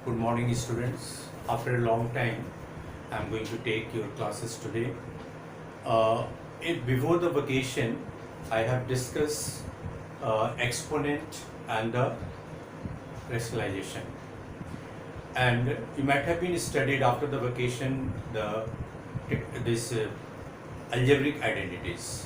Good morning, students. After a long time, I'm going to take your classes today. Before the vacation, I have discussed exponent and the rationalization. And you might have been studied after the vacation this algebraic identities.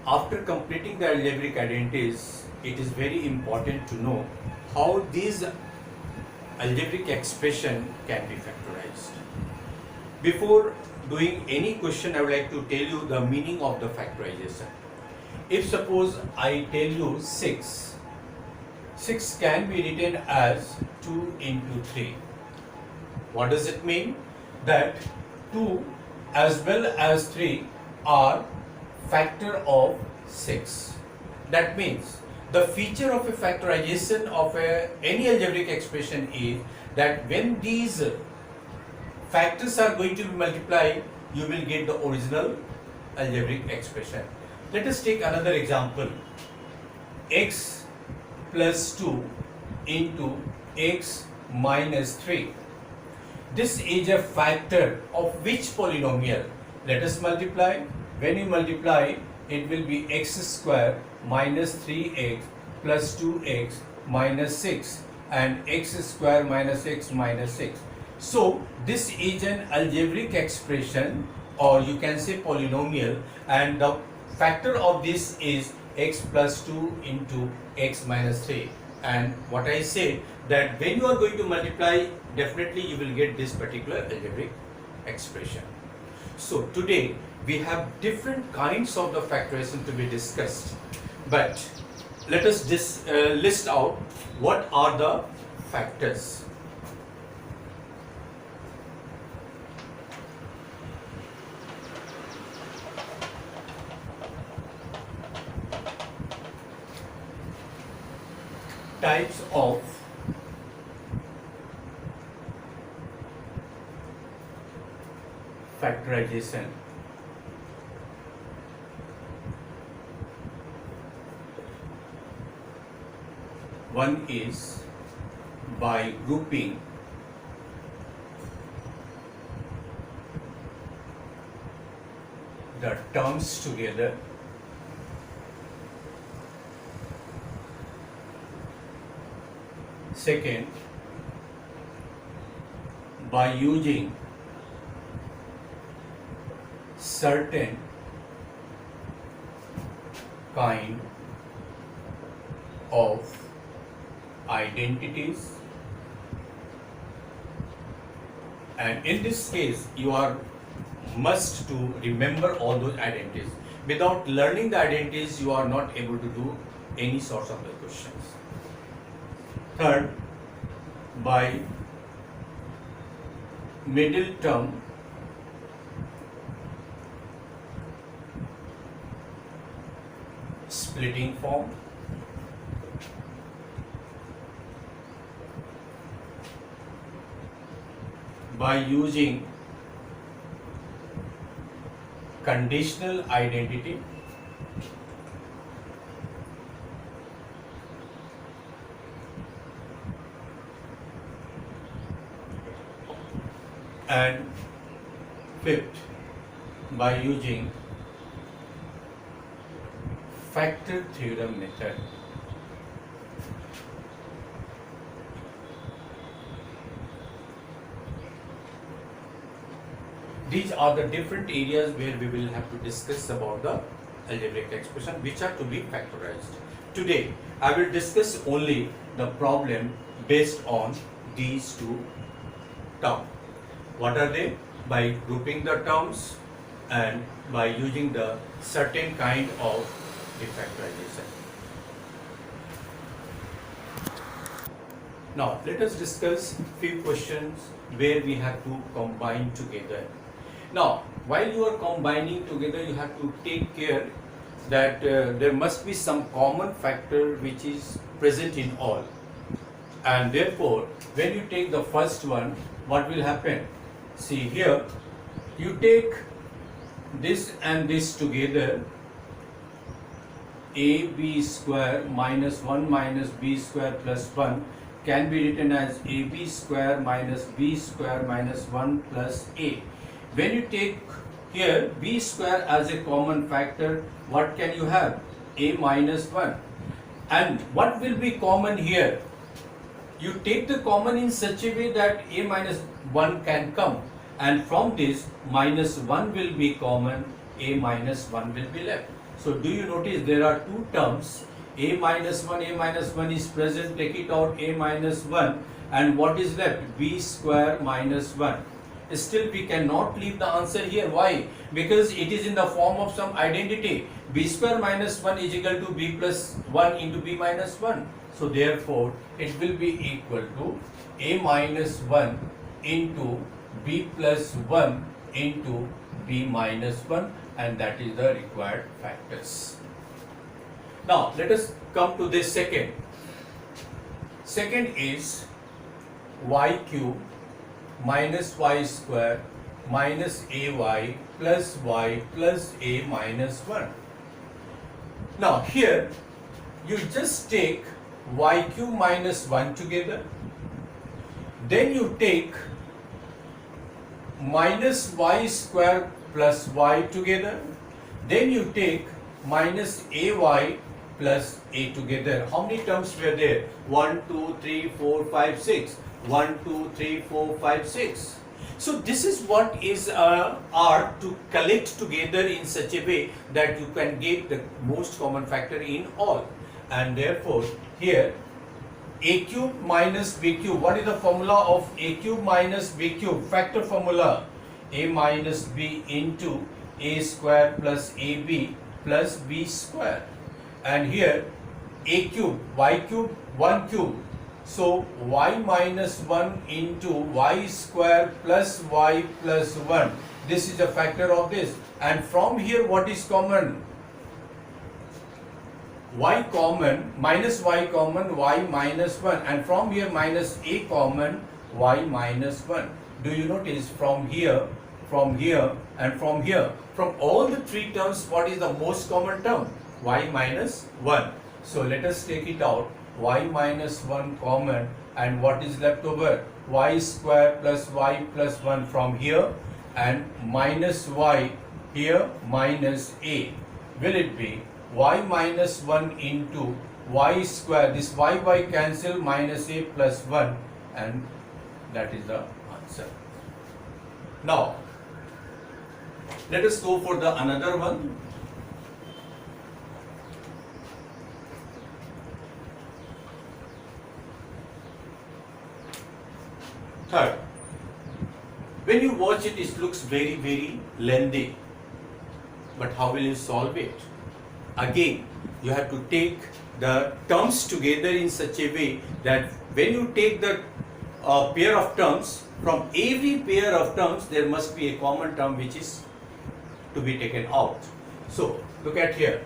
After completing the algebraic identities, it is very important to know how these algebraic expression can be factorized. Before doing any question, I would like to tell you the meaning of the factorization. If suppose I tell you 6 can be written as 2 into 3. What does it mean? That 2 as well as 3 are factor of 6. That means the feature of a factorization of any algebraic expression is that when these factors are going to be multiplied, you will get the original algebraic expression. Let us take another example. X plus 2 into x minus 3. This is a factor of which polynomial? Let us multiply. When you multiply, it will be x square minus 3x plus 2x minus 6 and x square minus x minus 6. So this is an algebraic expression, or you can say polynomial, and the factor of this is x plus 2 into x minus 3. And what I say that when you are going to multiply, definitely you will get this particular algebraic expression. So today we have different kinds of the factorization to be discussed, but let us list out what are the factors. Types of factorization. One is by grouping the terms together. Second, by using certain kind of identities, and in this case you are must to remember all those identities. Without learning the identities, you are not able to do any sorts of the questions. Third, by middle term splitting form. By using conditional identity. And fifth, by using factor theorem method. These are the different areas where we will have to discuss about the algebraic expression which are to be factorized. Today, I will discuss only the problem based on these two terms. What are they? By grouping the terms and by using the certain kind of factorization. Now, let us discuss few questions where we have to combine together. Now, while you are combining together, you have to take care that there must be some common factor which is present in all. And therefore, when you take the first one, what will happen? See here, you take this and this together, ab square minus 1 minus b square plus 1 can be written as AB square minus B square minus 1 plus A. When you take here B square as a common factor, what can you have? A minus 1. And what will be common here? You take the common in such a way that A minus 1 can come, and from this minus 1 will be common, A minus 1 will be left. So do you notice there are two terms, A minus 1 is present, take it out, A minus 1, and what is left? B square minus 1. Still we cannot leave the answer here. Why? Because it is in the form of some identity. B square minus 1 is equal to B plus 1 into B minus 1. So therefore it will be equal to A minus 1 into B plus 1 into B minus 1, and that is the required factors. Now let us come to this second. Second is y cube minus y square minus ay plus y plus a minus 1. Now here you just take y cube minus 1 together, then you take minus y square plus y together, then you take minus ay plus a together. How many terms were there? 1, 2, 3, 4, 5, 6. 1, 2, 3, 4, 5, 6. So this is what is art to collect together in such a way that you can get the most common factor in all. And therefore here a cube minus b cube, what is the formula of a cube minus b cube? Factor formula, a minus b into a square plus ab plus b square. And here a cube, y cube, 1 cube. So y minus 1 into y square plus y plus 1. This is a factor of this. And from here what is common? Y common, minus y common, y minus 1. And from here minus a common, y minus 1. Do you notice from here, and from here? From all the three terms, what is the most common term? Y minus 1. So let us take it out. Y minus 1 common, and what is left over? Y square plus y plus 1 from here, and minus y here minus a. Will it be y minus 1 into y square? This y cancel, minus a plus 1, and that is the answer. Now let us go for the another one. Third, when you watch it, it looks very, very lengthy. But how will you solve it? Again, you have to take the terms together in such a way that when you take the pair of terms, from every pair of terms, there must be a common term which is to be taken out. So, look at here.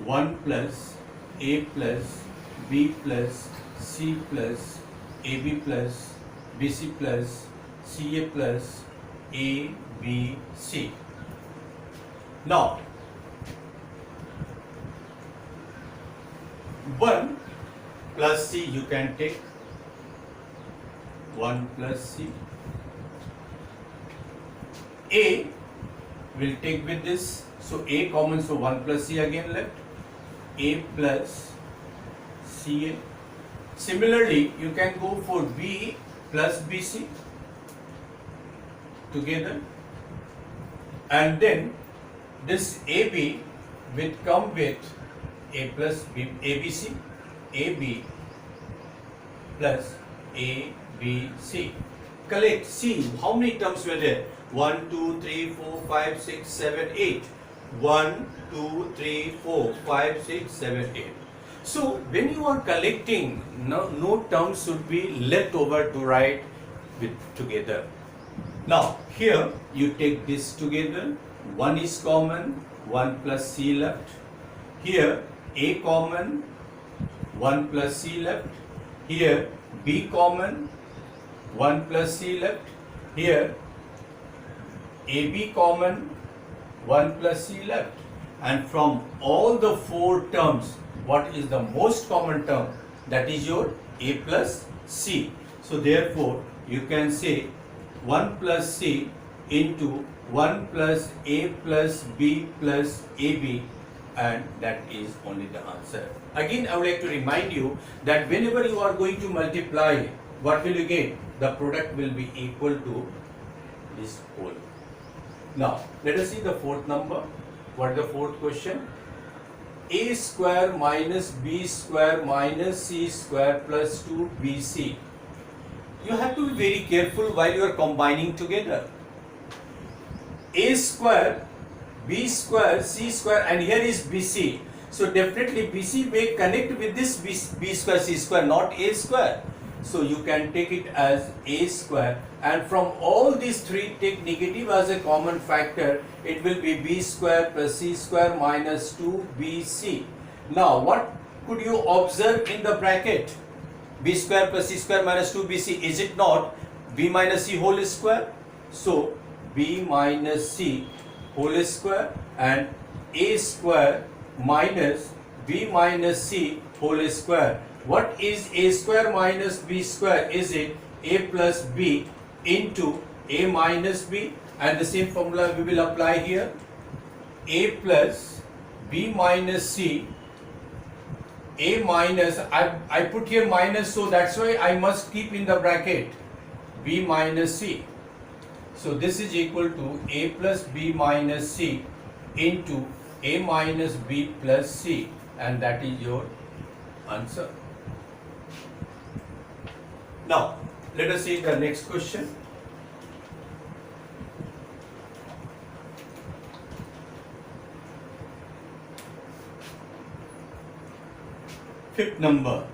1 plus a plus b plus c plus ab plus bc plus ca plus abc. Now 1 plus c you can take, 1 plus c. A will take with this, so a common, so 1 plus c again left, a plus ca. Similarly, you can go for B plus BC together, and then this AB will come with A plus B, ABC, AB plus ABC. Collect, see how many terms were there? 1, 2, 3, 4, 5, 6, 7, 8. 1, 2, 3, 4, 5, 6, 7, 8. So when you are collecting, no terms should be left over to write with together. Now here you take this together, 1 is common, 1 plus c left. Here a common, 1 plus c left. Here b common, 1 plus c left. Here ab common, 1 plus c left. And from all the four terms, what is the most common term? That is your a plus c. So therefore you can say 1 plus c into 1 plus a plus b plus ab, and that is only the answer. Again, I would like to remind you that whenever you are going to multiply, what will you get? The product will be equal to this whole. Now, let us see the fourth number. What is the fourth question? A square minus b square minus c square plus 2bc. You have to be very careful while you are combining together. A square, b square, c square, and here is bc. So definitely bc may connect with this b square, c square, not a square. So you can take it as a square, and from all these three take negative as a common factor. It will be b square plus c square minus 2bc. Now what could you observe in the bracket? B square plus c square minus 2bc. Is it not b minus c whole square? So b minus c whole square and a square minus b minus c whole square. What is a square minus b square? Is it a plus b into a minus b? And the same formula we will apply here. A plus b minus c, a minus, I put here minus, so that's why I must keep in the bracket b minus c. So this is equal to a plus b minus c into a minus b plus c, and that is your answer. Now, let us see the next question. Fifth number,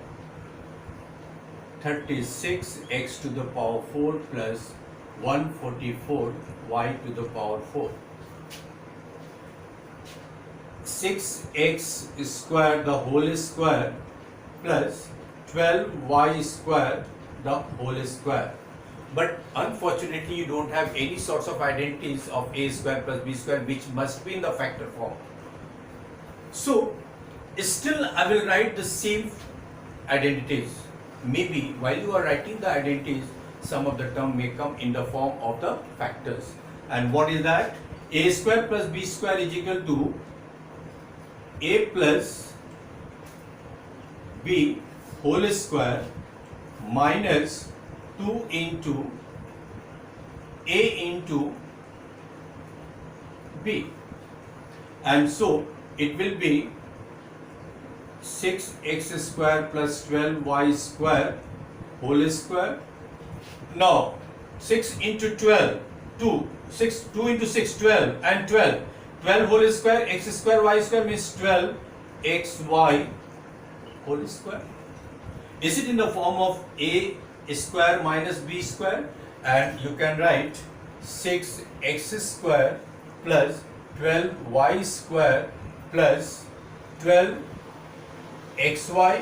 36x to the power 4 plus 144 y to the power 4. 6x square the whole square plus 12y square the whole square. But unfortunately you don't have any sorts of identities of a square plus b square which must be in the factor form. So still I will write the same identities. Maybe while you are writing the identities, some of the term may come in the form of the factors. And what is that? A square plus b square is equal to a plus b whole square minus 2 into a into b. And so it will be 6x square plus 12y square whole square. Now 6 into 12, 2 into 6, 12, and 12 whole square, x square y square means 12 xy whole square. Is it in the form of a square minus b square? And you can write 6x square plus 12y square plus 12 xy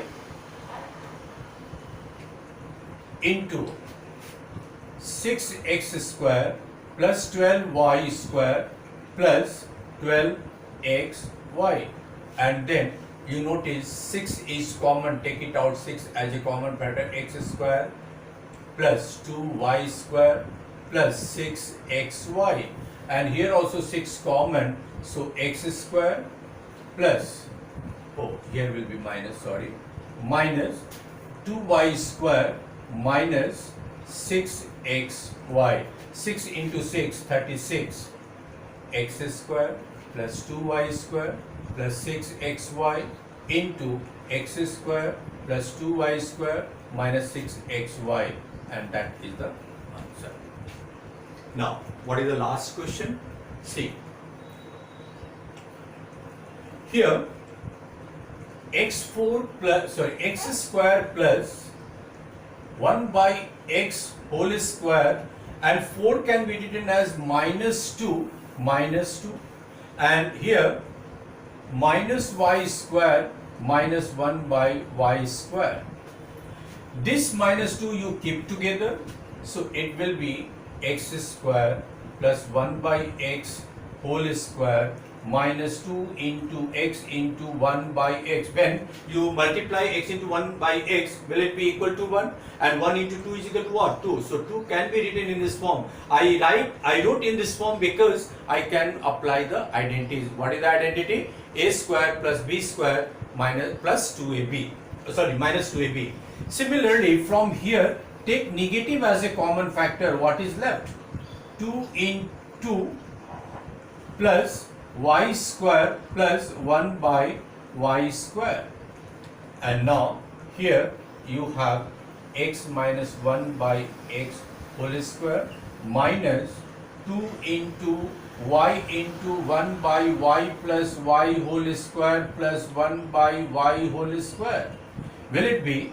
into 6x square plus 12y square plus 12xy, and then you notice 6 is common, take it out, 6 as a common factor, x square plus 2y square plus 6xy, and here also 6 common, so x square plus, here will be minus, sorry, minus 2y square minus 6xy. 6 into 6, 36, x square plus 2y square plus 6xy into x square plus 2y square minus 6xy, and that is the answer. Now, what is the last question? See, here x square plus 1 by x whole square, and 4 can be written as minus 2, and here minus y square minus 1 by y square. This minus 2 you keep together, so it will be x square plus 1 by x whole square minus 2 into x into 1 by x. When you multiply x into 1 by x, will it be equal to 1? And 1 into 2 is equal to what? 2. So 2 can be written in this form. I wrote in this form because I can apply the identities. What is the identity? A square plus b square minus plus 2ab. Minus 2ab. Similarly, from here, take negative as a common factor. What is left? 2 into plus y square plus 1 by y square. And now here you have x minus 1 by x whole square minus 2 into y into 1 by y plus y whole square plus 1 by y whole square. Will it be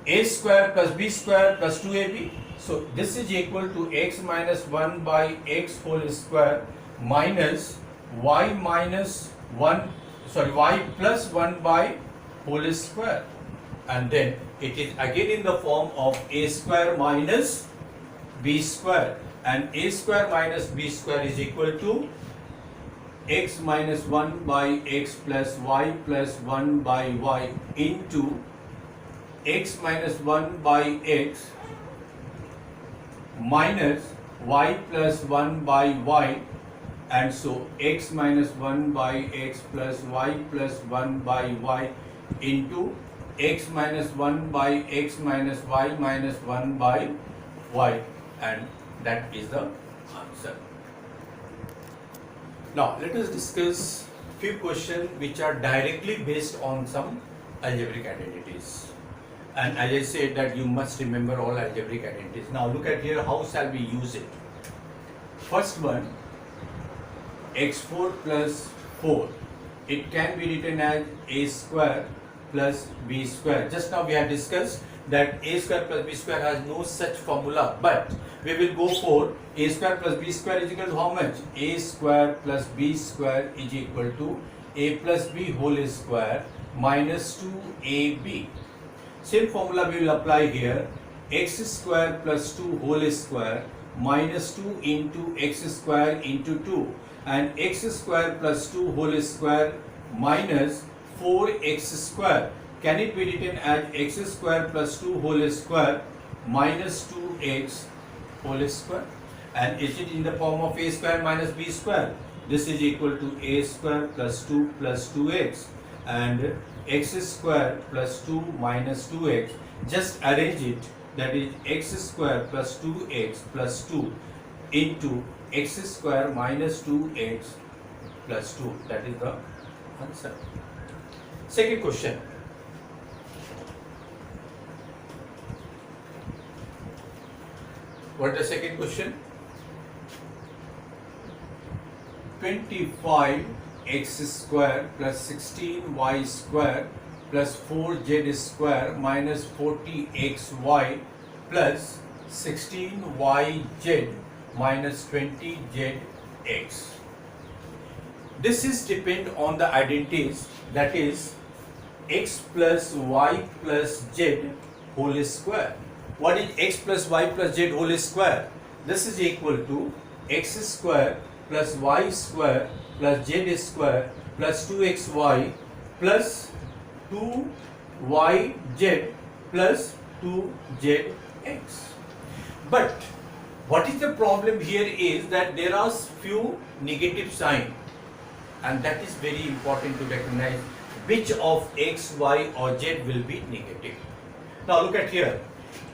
a square plus b square plus 2ab? So this is equal to x minus 1 by x whole square minus y plus 1 by whole square. And then it is again in the form of a square minus b square. And a square minus b square is equal to x minus 1 by x plus y plus 1 by y into x minus 1 by x minus y plus 1 by y, and so x minus 1 by x plus y plus 1 by y into x minus 1 by x minus y minus 1 by y, and that is the answer. Now let us discuss few questions which are directly based on some algebraic identities. And as I said that you must remember all algebraic identities. Now look at here, how shall we use it? First one, x4 plus 4. It can be written as a square plus b square. Just now we have discussed that a square plus b square has no such formula, but we will go for a square plus b square is equal to how much? A square plus b square is equal to a plus b whole square minus 2ab. Same formula we will apply here. X square plus 2 whole square minus 2 into x square into 2, and x square plus 2 whole square minus 4x square. Can it be written as x square plus 2 whole square minus 2x whole square? And is it in the form of a square minus b square? This is equal to a square plus 2 plus 2x, and x square plus 2 minus 2x. Just arrange it, that is x square plus 2x plus 2 into x square minus 2x plus 2. That is the answer. Second question. What is the second question? 25x square plus 16y square plus 4z square minus 40xy plus 16yz minus 20zx. This is depend on the identities, that is x plus y plus z whole square. What is x plus y plus z whole square? This is equal to x square plus y square plus z square plus 2xy plus 2yz plus 2zx. But what is the problem here is that there are few negative signs, and that is very important to recognize which of x, y or z will be negative. Now look at here,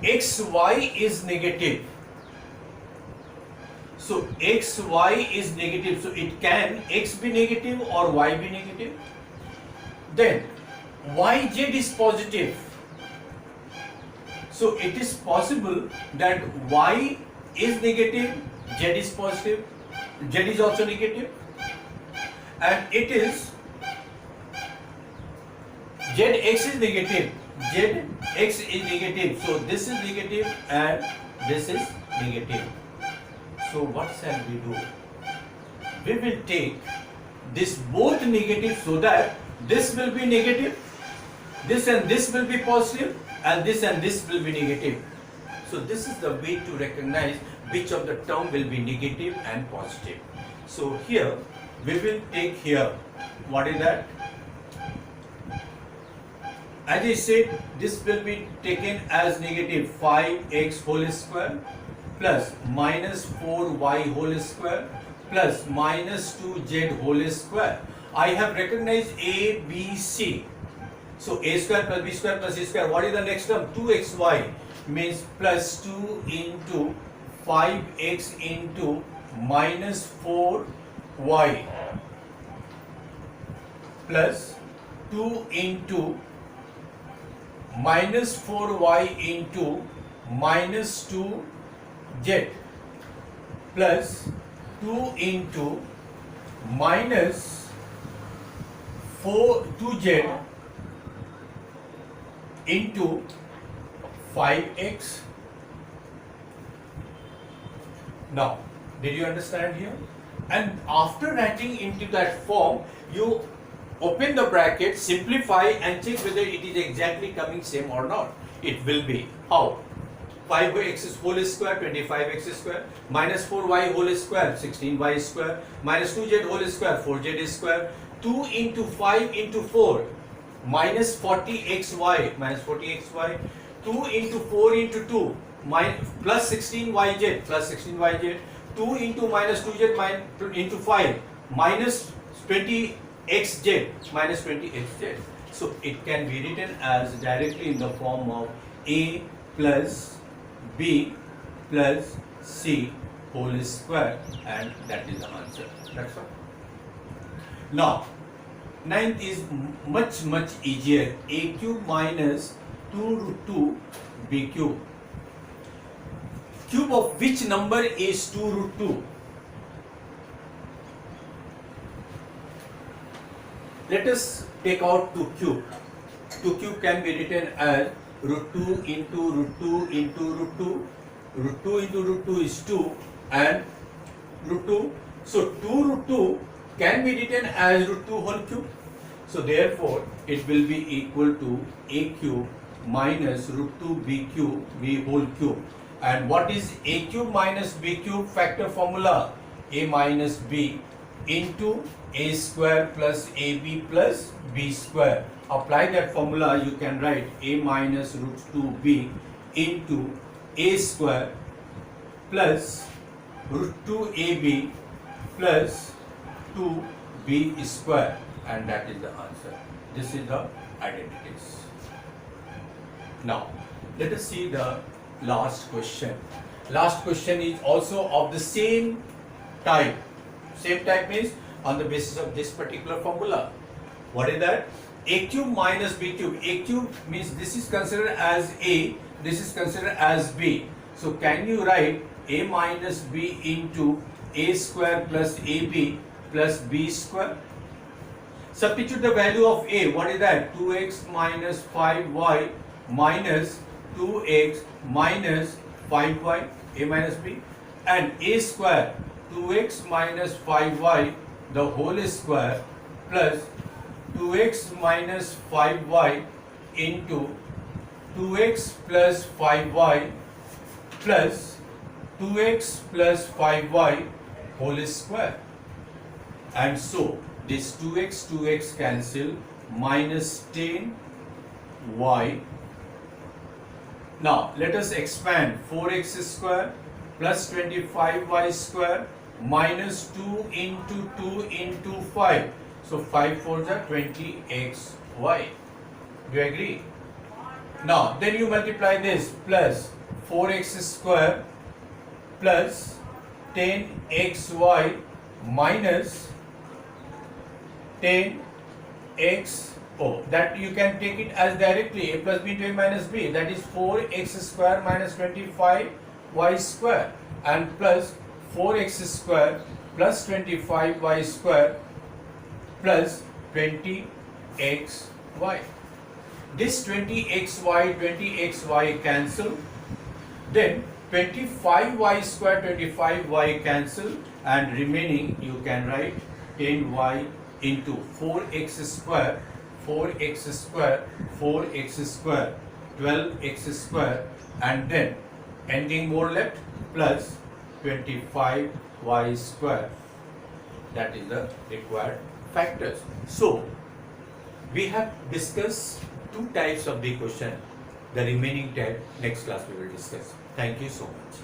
x, y is negative. So x, y is negative, so it can x be negative or y be negative. Then y, z is positive. So it is possible that y is negative, z is positive, z is also negative, and it is zx is negative, zx is negative. So this is negative and this is negative. So what shall we do? We will take this both negative so that this will be negative, this and this will be positive, and this will be negative. So this is the way to recognize which of the term will be negative and positive. So here we will take here, what is that? As I said, this will be taken as negative 5x whole square plus minus 4y whole square plus minus 2z whole square. I have recognized A, B, C. So a square plus b square plus c square. What is the next term? 2xy means plus 2 into 5x into minus 4y plus 2 into minus 4y into minus 2z plus 2 into minus 2z into 5x. Now, did you understand here? And after writing into that form, you open the bracket, simplify and check whether it is exactly coming same or not. It will be. How? 5x whole square, 25x square, minus 4y whole square, 16y square, minus 2z whole square, 4z square, 2 into 5 into 4, minus 40xy, minus 40xy, 2 into 4 into 2, plus 16yz, plus 16yz, 2 into minus 2z into 5, minus 20xz, minus 20xz. So it can be written as directly in the form of a plus b plus c whole square, and that is the answer. That's all. Now, ninth is much easier. A cube minus 2 root 2 b cube. Cube of which number is 2 root 2? Let us take out 2 cube. 2 cube can be written as root 2 into root 2 into root 2. Root 2 into root 2 is 2 and root 2. So 2 root 2 can be written as root 2 whole cube. So therefore it will be equal to a cube minus root 2 b cube, b whole cube. And what is a cube minus b cube factor formula? A minus b into a square plus ab plus b square. Apply that formula, you can write a minus root 2b into a square plus root 2ab plus 2b square, and that is the answer. This is the identities. Now, let us see the last question. Last question is also of the same type. Same type means on the basis of this particular formula. What is that? A cube minus b cube. A cube means this is considered as a, this is considered as b. So can you write a minus b into a square plus ab plus b square? Substitute the value of a. What is that? 2x minus 5y minus 2x minus 5y, a minus b, and a square 2x minus 5y the whole square plus 2x minus 5y into 2x plus 5y plus 2x plus 5y whole square. And so this 2x cancel, minus 10y. Now let us expand. 4x square plus 25y square minus 2 into 2 into 5. So 5 4s are 20xy. Do you agree? Now then you multiply this plus 4x square plus 10xy minus 10x. Oh, that you can take it as directly a plus b into a minus b, that is 4x square minus 25y square and plus 4x square plus 25y square plus 20xy. This 20xy cancel, then 25y square 25y cancel, and remaining you can write 10y into 4x square 4x square 4x square 12x square, and then anything more left plus 25y square. That is the required factors. So we have discussed two types of the question. The remaining type next class we will discuss. Thank you so much.